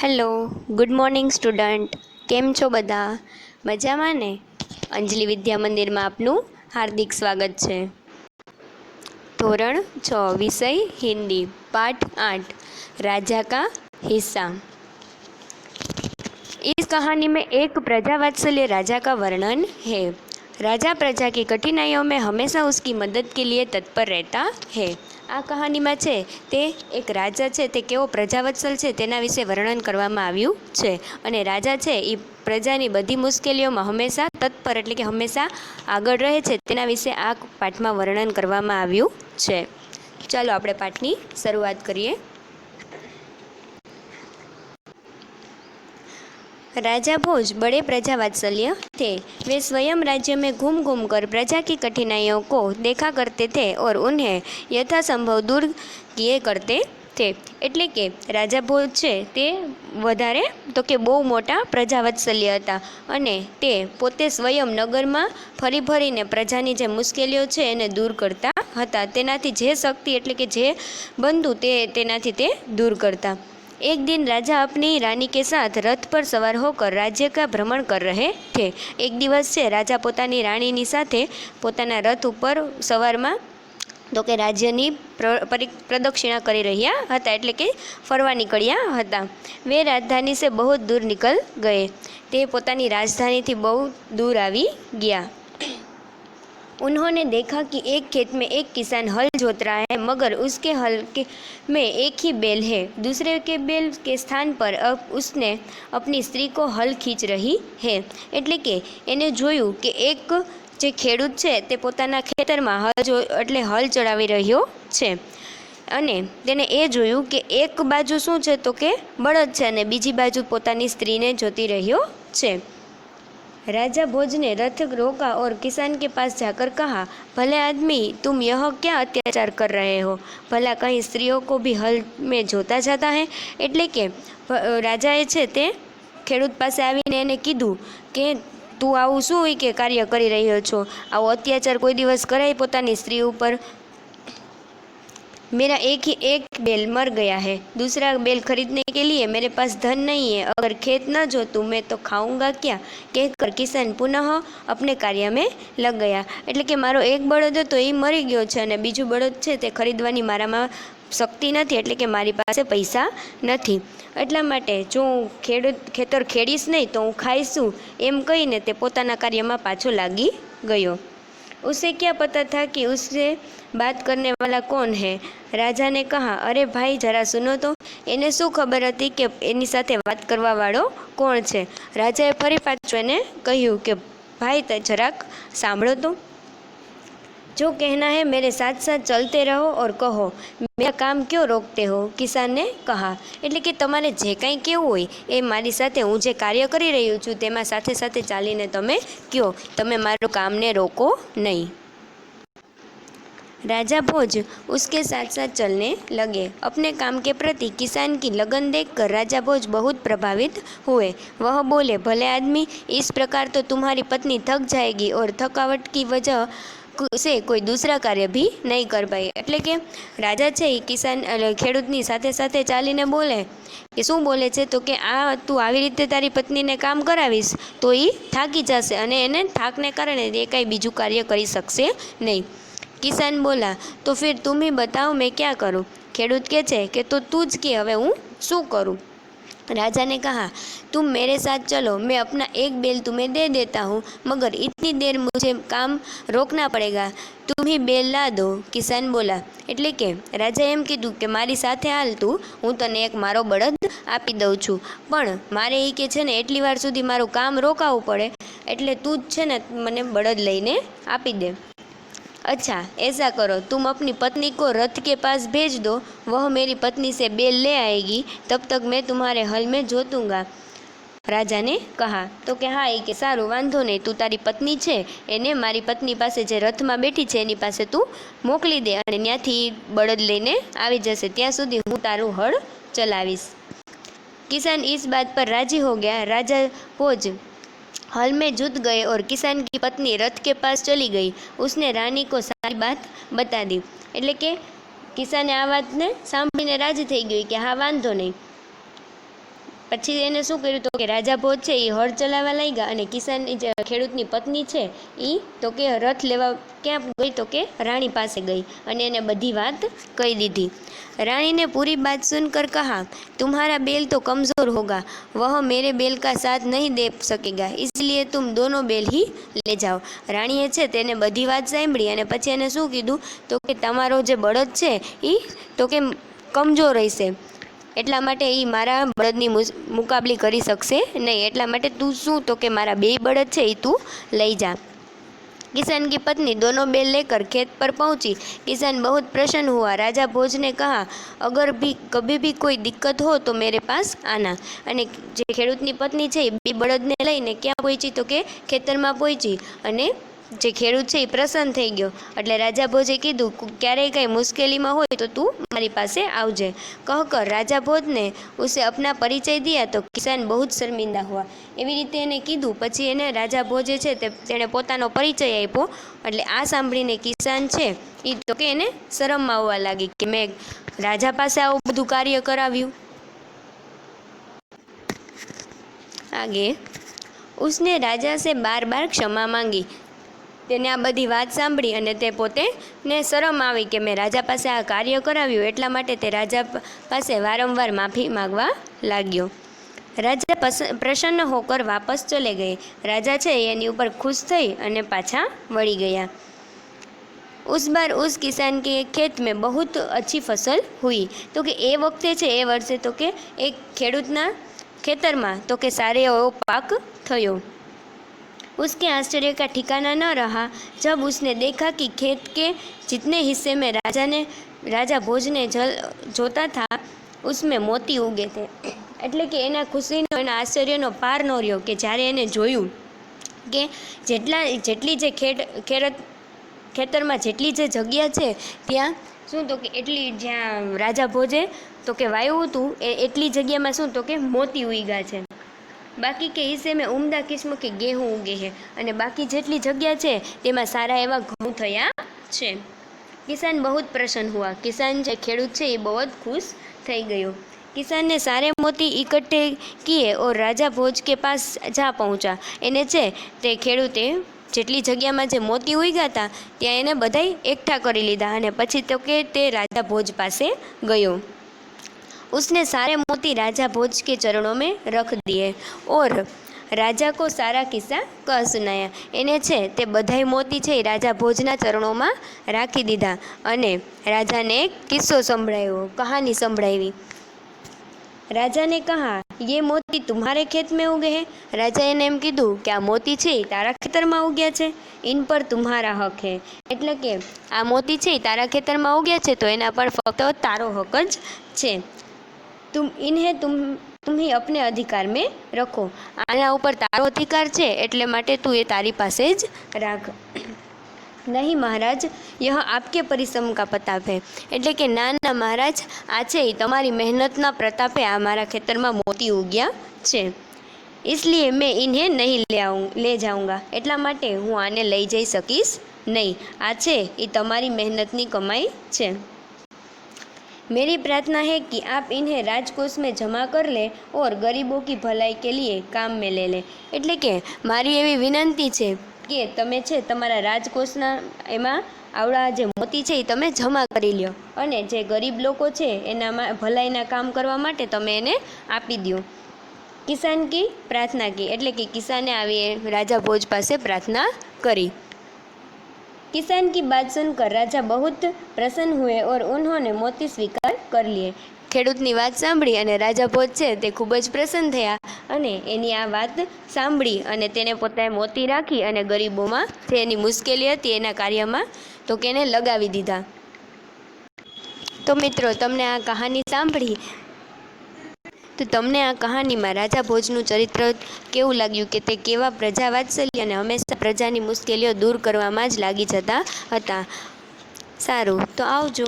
Hello, good morning student. કેમ છો બધા? મજામાં ને? અંજલિ વિદ્યા મંદિરમાં આપનું હાર્દિક સ્વાગત છે. ધોરણ 6 વિષય હિન્દી, पाठ 8 राजा का हिस्सा। इस कहानी में एक प्रजावात्सल्य राजा का वर्णन है। राजा प्रजा की कठिनाइयों में हमेशा उसकी मदद के लिए तत्पर रहता है। આ કહાનીમાં છે તે એક રાજા છે તે કેવો પ્રજાવત્સલ છે તેના વિશે વર્ણન કરવામાં આવ્યું છે. અને રાજા છે એ પ્રજાની બધી મુશ્કેલીઓમાં હંમેશા તત્પર એટલે કે હંમેશા આગળ રહે છે તેના વિશે આ પાઠમાં વર્ણન કરવામાં આવ્યું છે. ચાલો આપણે પાઠની શરૂઆત કરીએ. राजा भोज बड़े प्रजावात्सल्य थे। वे स्वयं राज्य में घूम घूम कर प्रजा की कठिनाइयों को देखा करते थे और उन्हें यथासंभव दूर किए करते थे. એટલે કે રાજા ભોજ છે તે વધારે તો કે બહુ મોટા પ્રજાવાત્સલ્ય હતા અને તે પોતે સ્વયં નગરમાં ફરી ફરીને પ્રજાની જે મુશ્કેલીઓ છે એને દૂર કરતા હતા. તેનાથી જે શક્તિ એટલે કે જે બનતું તેનાથી તે દૂર करता. एक दिन राजा अपनी रानी के साथ रथ पर सवार होकर राज्य का भ्रमण कर रहे थे. एक दिवस से राजा પોતાની રાણીની સાથે પોતાના રથ ઉપર સવારમાં તો કે રાજ્યની પ્રદક્ષિણા કરી રહ્યા હતા એટલે કે ફરવા નીકળ્યા હતા. वे राजधानी से बहुत दूर निकल गए. તે પોતાની રાજધાનીથી બહુ દૂર આવી ગયા. उन्होंने देखा कि एक खेत में एक किसान हल जोत रहा है मगर उसके हल में एक ही बैल है. दूसरे के बैल के स्थान पर अब उसने अपनी स्त्री को हल खींच रही है. એટલે કે એને જોયું કે એક જે ખેડૂત છે તે પોતાના ખેતરમાં હલ ચડાવી રહ્યો છે અને તેને એ જોયું કે એક બાજુ શું છે તો કે બળદ છે અને બીજી બાજુ પોતાની સ્ત્રીને જોતી રહ્યો છે. राजा भोज ने रथ रोका और किसान के पास जाकर कहा, भले आदमी तुम यह क्या अत्याचार कर रहे हो? भला कहीं स्त्रियों को भी हल में जोता जाता है? એટલે કે રાજાએ છે તે ખેડૂત પાસે આવીને એને કીધું કે તું આવું શું હોય કે કાર્ય કરી રહ્યો છો? આવો અત્યાચાર કોઈ દિવસ કરાય પોતાની સ્ત્રી ઉપર? मेरा एक बैल मर गया है, दूसरा बैल खरीदने के लिए मेरे पास धन नहीं है. अगर खेत न जोतूं मैं तो खाऊंगा क्या? कहकर किसान पुनः अपने कार्य में लग गया. એટલે કે મારો એક બળદ હતો એ મરી ગયો છે અને બીજું બળદ છે તે ખરીદવાની મારામાં શક્તિ નથી એટલે કે મારી પાસે પૈસા નથી. એટલા માટે જો હું ખેતર ખેડીશ નહીં તો હું ખાઈશું એમ કહીને તે પોતાના કાર્યમાં પાછો લાગી ગયો. उसे क्या पता था कि उससे बात करने वाला कौन है? राजा ने कहा, अरे भाई जरा सुनो तो. એને શું ખબર હતી કે એની સાથે વાત કરવા વાળો કોણ છે? રાજાએ ફરી પાછું એને કહ્યું કે ભાઈ જરાક સાંભળો તો. जो कहना है मेरे साथ साथ चलते रहो और कहो, मेरा काम क्यों रोकते हो? किसान ने कहा. એટલે કે તમારે જે કાંઈ કહેવું હોય એ મારી સાથે હું જે કાર્ય કરી રહ્યો છું તેમાં સાથે સાથે ચાલીને તમે કહો, તમે મારું કામને રોકો નહીં. राजा भोज उसके साथ साथ चलने लगे. अपने काम के प्रति किसान की लगन देखकर राजा भोज बहुत प्रभावित हुए. वह बोले, भले आदमी, इस प्रकार तो तुम्हारी पत्नी थक जाएगी और थकावट की वजह से कोई दूसरा कार्य भी नहीं कर पाए. એટલે કે રાજા છે એ કિસાન ખેડૂતની સાથે સાથે ચાલીને બોલે કે શું બોલે છે તો કે આ તું આવી રીતે તારી પત્નીને કામ કરાવીશ તો એ થાકી જશે અને એને થાકને કારણે એ કાંઈ બીજું કાર્ય કરી શકશે નહીં. किसान बोला, तो फिर तुम ही बताओ मैं क्या करूं? ખેડૂત કહે છે કે તો તું જ કે હવે હું શું કરું? राजा ने कहा, तुम मेरे साथ चलो, मैं अपना एक बैल तुम्हें दे देता हूँ मगर इतनी देर मुझे काम रोकना पड़ेगा. तुम ही बैल ला दो. किसान बोला. એટલે કે રાજાએ એમ કીધું કે મારી સાથે હાલ તું, હું તને એક મારો બળદ આપી દઉં છું પણ મારે એ કે છે ને એટલી વાર સુધી મારું કામ રોકાવું પડે એટલે તું જ છે ને મને બળદ લઈને આપી દે. अच्छा ऐसा करो, तुम अपनी पत्नी को रथ के पास भेज दो, वह मेरी पत्नी से बैल ले आएगी, तब तक मैं तुम्हारे हल में जोतूंगा. રાજાને કહા તો કે હા એ કે સારું વાંધો નહીં, તું તારી પત્ની છે એને મારી પત્ની પાસે જે રથમાં બેઠી છે એની પાસે તું મોકલી દે અને ત્યાંથી બળદ લઈને આવી જશે, ત્યાં સુધી હું તારું હળ ચલાવીશ. किसान इस बात पर राजी हो गया. राजा भोज हल में जुट गए और किसान की पत्नी रथ के पास चली गई. उसने रानी को सारी बात बता दी. એટલે કે કિસાને આ વાતને સાંભળીને રાજી થઈ ગઈ કે હા વાંધો નહીં. પછી એને શું કર્યું તો કે રાજા ભોજ છે એ હળ ચલાવવા લાગ્યા અને કિસાન જે ખેડૂતની પત્ની છે એ તો કે રથ લેવા ક્યાં ગઈ તો કે રાણી પાસે ગઈ અને એને બધી વાત કહી દીધી। रानी ने पूरी बात सुनकर कहा, तुम्हारा बैल तो कमज़ोर होगा, वह मेरे बैल का साथ नहीं दे सकेगा, इसलिए तुम दोनों बैल ही ले जाओ। राणीए છે તેને બધી વાત સાંભળી અને પછી એને શું કીધું તો કે તમારો જે બળદ છે એ તો કે કમજોર રહેશે, એટલા માટે એ મારા બળદની મુકાબલી કરી શકશે નહીં, એટલા માટે તું શું તો કે મારા બે બળદ છે એ તું લઈ જા। किसान की पत्नी दोनों बैल लेकर खेत पर पहुंची। किसान बहुत प्रसन्न हुआ। राजा भोज ने कहा, अगर भी कभी भी कोई दिक्कत हो तो मेरे पास आना। અને જે ખેડૂતની પત્ની છે એ બે બળદને લઈને ક્યાં પહોંચી તો કે ખેતરમાં પહોંચી અને જે ખેડૂત છે એ પ્રસન્ન થઈ ગયો। એટલે રાજા ભોજે કીધું, ક્યારેય કંઈ મુશ્કેલીમાં હોય તો તું મારી પાસે આવજે। કહકર રાજા ભોજ ને ઉસે अपना પરિચય દિયા તો કિસાન બહુ શર્મિંદા હુઆ। એવી રીતે એને કીધું, પછી એને રાજા ભોજે છે તેણે પોતાનો પરિચય આપ્યો। એટલે આ સાંભળીને કિસાન છે એ તો કે એને શરમમાં આવવા લાગી કે મેં રાજા પાસે આવું બધું કાર્ય કરાવ્યું। आगे उसने राजा से बार बार क्षमा मांगी। તેને આ બધી વાત સાંભળી અને તે પોતે ને શરમ આવી કે મેં રાજા પાસે આ કાર્ય કરાવ્યું, એટલા માટે તે રાજા પાસે વારંવાર માફી માગવા લાગ્યો। રાજા પ્રસન્ન હોકર વાપસ ચલે ગए। રાજા છે એની ઉપર ખુશ થઈ અને પાછા વળી ગયા। उस बार उस किसान के खेत में बहुत अच्छी फसल हुई। तो કે એ વખતે છે એ વર્ષે તો કે એક ખેડૂતના ખેતરમાં તો કે સારો એવો પાક થયો। उसके आश्चर्य का ठिकाना न रहा जब उसने देखा कि खेत के जितने हिस्से में राजा भोज ने जोता था उसमें मोती उगे थे। એટલે કે એના ખુશીનો એના આશ્ચર્યનો પાર ન રહ્યો કે જ્યારે એને જોયું કે જેટલી જે ખેતરમાં જેટલી જે જગ્યા છે ત્યાં શું તો કે એટલી જ્યાં રાજા ભોજે તો કે વાવ્યું હતું એટલી જગ્યામાં શું તો કે મોતી ઉગ્યા છે। बाकी के हिस्से में उम्दा किस्म के गेहूँ उगे हैं અને બાકી જેટલી જગ્યા છે તેમાં સારા એવા ઘઉં થયા છે। किसान बहुत प्रसन्न हुआ। किसान જે ખેડૂત છે એ બહુ જ ખુશ થઈ ગયો। किसान ने सारे मोती इकट्ठे किए और राजा भोज के पास जा पहुंचा। એને છે તે ખેડૂતે જેટલી જગ્યામાં જે મોતી ઉગ્યા હતા ત્યાં એને બધાય એકઠા કરી લીધા અને પછી તો કે તે રાજા ભોજ પાસે ગયો। उसने सारे मोती राजा भोज के चरणों में रख दिए और राजा को सारा किस्सा कह सुनाया। એને છે તે બધાય મોતી છે એ રાજા ભોજના ચરણોમાં રાખી દીધા અને રાજાને એક કિસ્સો સંભળાવ્યો, કહાની સંભળાવી। राजा ने कहा, ये मोती तुम्हारे खेत में उगे हैं। राजा એને એમ કીધું કે આ મોતી છે એ તારા ખેતરમાં ઉગ્યા છે, इन पर तुम्हारा हक है। એટલે કે આ મોતી છે એ તારા ખેતરમાં ઉગ્યા છે તો એના પર ફક્ત તારો હક જ છે। तुम ही अपने अधिकार में रखो। आना ऊपर तारो अधिकार है एटले माटे तू ये तारी पासे ज राख। नहीं महाराज, यह आपके परिश्रम का प्रताप है। एटले के ना ना महाराज, आ छे तमारी मेहनतना प्रतापे आ मारा खेतर में मोती उग्या छे, इसलिए मैं इन्हें नहीं ले जाऊंगा। एटला माटे हूँ आने लई जई सकीश नहीं। आ छे ई तमारी मेहनतनी कमाई छे। मेरी प्रार्थना है कि आप इन्हें राजकोष में जमा कर ले और गरीबों की भलाई के लिए काम में ले ले। એટલે કે મારી એવી વિનંતી છે કે તમે છે તમારા રાજકોષના એમાં આવડા જે મોતી છે એ તમે જમા કરી લ્યો અને જે ગરીબ લોકો છે એના ભલાઈના કામ કરવા માટે તમે એને આપી દો। કિસાન કી પ્રાર્થના કી એટલે કે કિસાને આવી રાજા ભોજ પાસે પ્રાર્થના કરી। किसान की बात सुनकर राजा बहुत प्रसन्न हुए और उन्होंने मोती स्वीकार कर लिए। ખેડૂતની વાત સાંભળી અને રાજા ભોજ છે તે ખૂબ જ પ્રસન્ન થયા અને એની આ વાત સાંભળી અને તેને પોતાએ મોતી રાખી અને ગરીબોમાં જે એની મુશ્કેલી હતી એના કાર્યમાં તો કે એને લગાવી દીધા। તો મિત્રો, તમને આ કહાની સાંભળી તો તમને આ કહાનીમાં રાજા ભોજનું ચરિત્ર કેવું લાગ્યું કે તે કેવા પ્રજા વાત્સલ્ય અને હંમેશા પ્રજાની મુશ્કેલીઓ દૂર કરવામાં જ લાગી જતા હતા। સારું, તો આવજો।